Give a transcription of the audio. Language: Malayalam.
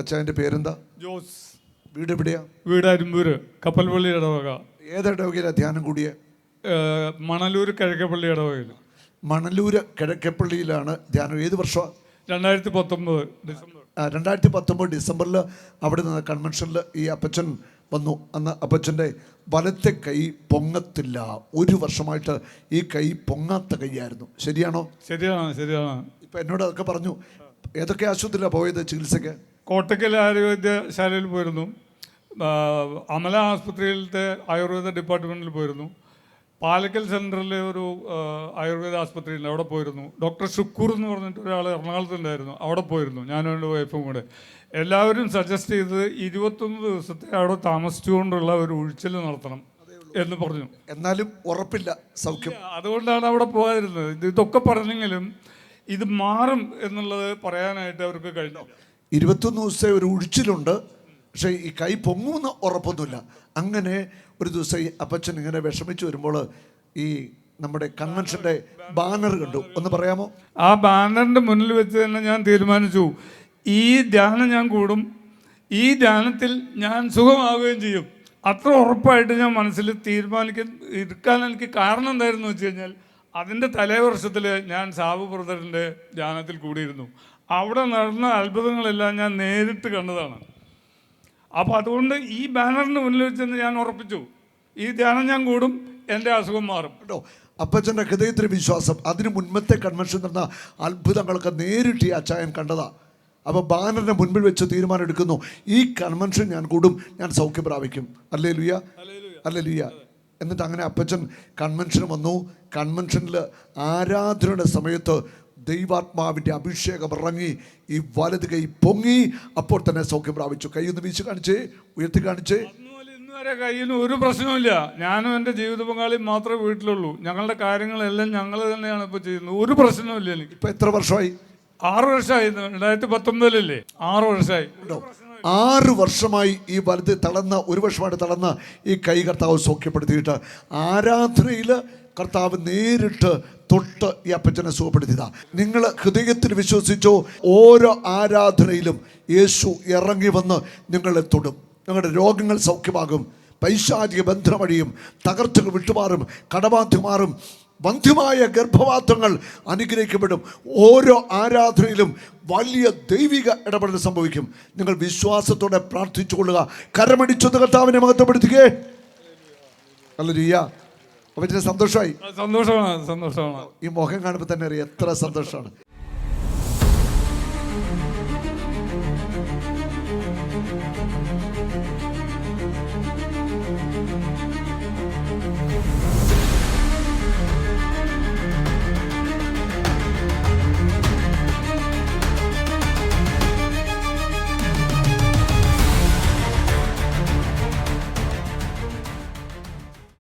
അച്ഛൻ്റെ പേരെന്താ? ജോസ്. വീട് എവിടെയാ? വീട് അരുമ്പൂര് കപ്പൽപ്പള്ളി ഇടവക. ഏതിടവകയിലാണ് ധ്യാനം കൂടിയ? മണലൂർ കിഴക്കേപ്പള്ളി ഇടവകയിൽ. മണലൂര് കിഴക്കേപ്പള്ളിയിലാണ് ധ്യാനം. ഏത് വർഷമാണ്? 2019 ഡിസംബർ. 2019 ഡിസംബറിൽ അവിടെ നിന്ന് കൺവെൻഷനിൽ ഈ അപ്പച്ചൻ വന്നു. അന്ന് അപ്പച്ചൻ്റെ വലത്തെ കൈ പൊങ്ങത്തില്ല. ഒരു വർഷമായിട്ട് ഈ കൈ പൊങ്ങാത്ത കൈയായിരുന്നു. ശരിയാണോ? ശരിയാണ്. ഇപ്പം എന്നോട് അതൊക്കെ പറഞ്ഞു. ഏതൊക്കെ ആശുപത്രിയിലാണ് പോയത് ചികിത്സയ്ക്ക്? കോട്ടക്കൽ ആയുർവേദശാലയിൽ പോയിരുന്നു, അമല ആസ്പത്രിയിലത്തെ ആയുർവേദ ഡിപ്പാർട്ട്മെൻറ്റിൽ പോയിരുന്നു, പാലക്കൽ സെൻറ്ററിലെ ഒരു ആയുർവേദ ആസ്പത്രിയിൽ അവിടെ പോയിരുന്നു, ഡോക്ടർ ഷുക്കൂർ എന്ന് പറഞ്ഞിട്ട് ഒരാൾ എറണാകുളത്തുണ്ടായിരുന്നു, അവിടെ പോയിരുന്നു, ഞാനും എൻ്റെ വൈഫും കൂടെ. എല്ലാവരും സജസ്റ്റ് ചെയ്തത് 21 ദിവസത്തെ അവിടെ താമസിച്ചുകൊണ്ടുള്ള ഒരു ഉഴിച്ചിൽ നടത്തണം എന്ന് പറഞ്ഞു. എന്നാലും ഉറപ്പില്ല സൗഖ്യം. അതുകൊണ്ടാണ് അവിടെ പോകാതിരുന്നത്. ഇതൊക്കെ പറഞ്ഞെങ്കിലും ഇത് മാറും എന്നുള്ളത് പറയാനായിട്ട് അവർക്ക് കഴിഞ്ഞു. 21 ദിവസത്തെ ഒരു ഉഴിച്ചിലുണ്ട്, പക്ഷേ ഈ കൈ പൊങ്ങുമെന്ന് ഉറപ്പൊന്നുമില്ല. അങ്ങനെ ഒരു ദിവസം ഈ അപ്പച്ചൻ ഇങ്ങനെ വിഷമിച്ച് വരുമ്പോൾ ഈ നമ്മുടെ കൺവെൻഷൻ്റെ ബാനർ കണ്ടു. ഒന്ന് പറയാമോ? ആ ബാനറിൻ്റെ മുന്നിൽ വെച്ച് തന്നെ ഞാൻ തീരുമാനിച്ചു, ഈ ധ്യാനം ഞാൻ കൂടും, ഈ ധ്യാനത്തിൽ ഞാൻ സുഖമാവുകയും ചെയ്യും. അത്ര ഉറപ്പായിട്ട് ഞാൻ മനസ്സിൽ ഇരിക്കാൻ എനിക്ക് കാരണം എന്തായിരുന്നു വെച്ച് കഴിഞ്ഞാൽ, അതിൻ്റെ തലേവർഷത്തിൽ ഞാൻ സാബു ബ്രദറിൻ്റെ ധ്യാനത്തിൽ കൂടിയിരുന്നു. അവിടെ നടന്ന അത്ഭുതങ്ങളെല്ലാം ഞാൻ നേരിട്ട് കണ്ടതാണ്. അപ്പോൾ അതുകൊണ്ട് ഈ ബാനറിന് മുന്നിൽ വെച്ചെന്ന് ഞാൻ ഉറപ്പിച്ചു, ഈ ധ്യാനം ഞാൻ കൂടും, എൻ്റെ അസുഖം മാറും കേട്ടോ. അപ്പച്ചൻ്റെ ഹൃദയത്തിന് വിശ്വാസം. അതിന് മുൻപത്തെ കൺവെൻഷൻ നടന്ന അത്ഭുതങ്ങളൊക്കെ നേരിട്ട് ഈ അച്ചായൻ കണ്ടതാ. അപ്പോൾ ബാനറിന് മുൻപിൽ വെച്ച് തീരുമാനം എടുക്കുന്നു, ഈ കൺവെൻഷൻ ഞാൻ കൂടും, ഞാൻ സൗഖ്യം പ്രാപിക്കും. Hallelujah, hallelujah. എന്നിട്ട് അങ്ങനെ അപ്പച്ചൻ കൺവെൻഷന് വന്നു. കൺവെൻഷനിൽ ആരാധനയുടെ സമയത്ത് ദൈവാത്മാവിൻ്റെ അഭിഷേകം ഇറങ്ങി, ഈ വലത് കൈ പൊങ്ങി, അപ്പോൾ തന്നെ സൗഖ്യം പ്രാപിച്ചു. കൈ ഒന്ന് വീശി കാണിച്ചേ, ഉയർത്തി കാണിച്ചേ. ഇന്ന് വരെ കയ്യിന് ഒരു പ്രശ്നവുമില്ല. ഞാനും എൻ്റെ ജീവിത പങ്കാളിയും മാത്രമേ വീട്ടിലുള്ളൂ. ഞങ്ങളുടെ കാര്യങ്ങളെല്ലാം ഞങ്ങൾ തന്നെയാണ് ഇപ്പോൾ ചെയ്യുന്നത്. ഒരു പ്രശ്നവുമില്ല എനിക്ക്. ഇപ്പം എത്ര വർഷമായി? 6 വർഷമായി. 2019 6 വർഷമായി. 6 വർഷമായി ഈ വലത് തളർന്ന, ഒരു വർഷമായിട്ട് തളർന്ന ഈ കൈ കർത്താവ് സൗഖ്യപ്പെടുത്തിയിട്ട് ആരാധനയിൽ കർത്താവ് നേരിട്ട് തൊട്ട് ഈ അപ്പച്ചനെ സുഖപ്പെടുത്തിയതാ. നിങ്ങൾ ഹൃദയത്തിൽ വിശ്വസിച്ചോ, ഓരോ ആരാധനയിലും യേശു ഇറങ്ങി വന്ന് നിങ്ങളെ തൊടും. നിങ്ങളുടെ രോഗങ്ങൾ സൗഖ്യമാകും, പൈശാചിക ബന്ധനമഴിയും, തകർച്ചകൾ വിട്ടുമാറും, കടബാധ്യം മാറും, വന്ധ്യമായ ഗർഭപാത്രങ്ങൾ അനുഗ്രഹിക്കപ്പെടും. ഓരോ ആരാധനയിലും വലിയ ദൈവിക ഇടപെടൽ സംഭവിക്കും. നിങ്ങൾ വിശ്വാസത്തോടെ പ്രാർത്ഥിച്ചു കൊള്ളുക. കരമടിച്ചൊന്ന് കർത്താവിനെ മഹത്വപ്പെടുത്തുകേ. ഹല്ലേലൂയ. അപ്പോൾ സന്തോഷമായി. സന്തോഷമാണ്. ഈ മുഖം കാണുമ്പോൾ തന്നെ അറിയാം എത്ര സന്തോഷമാണ്.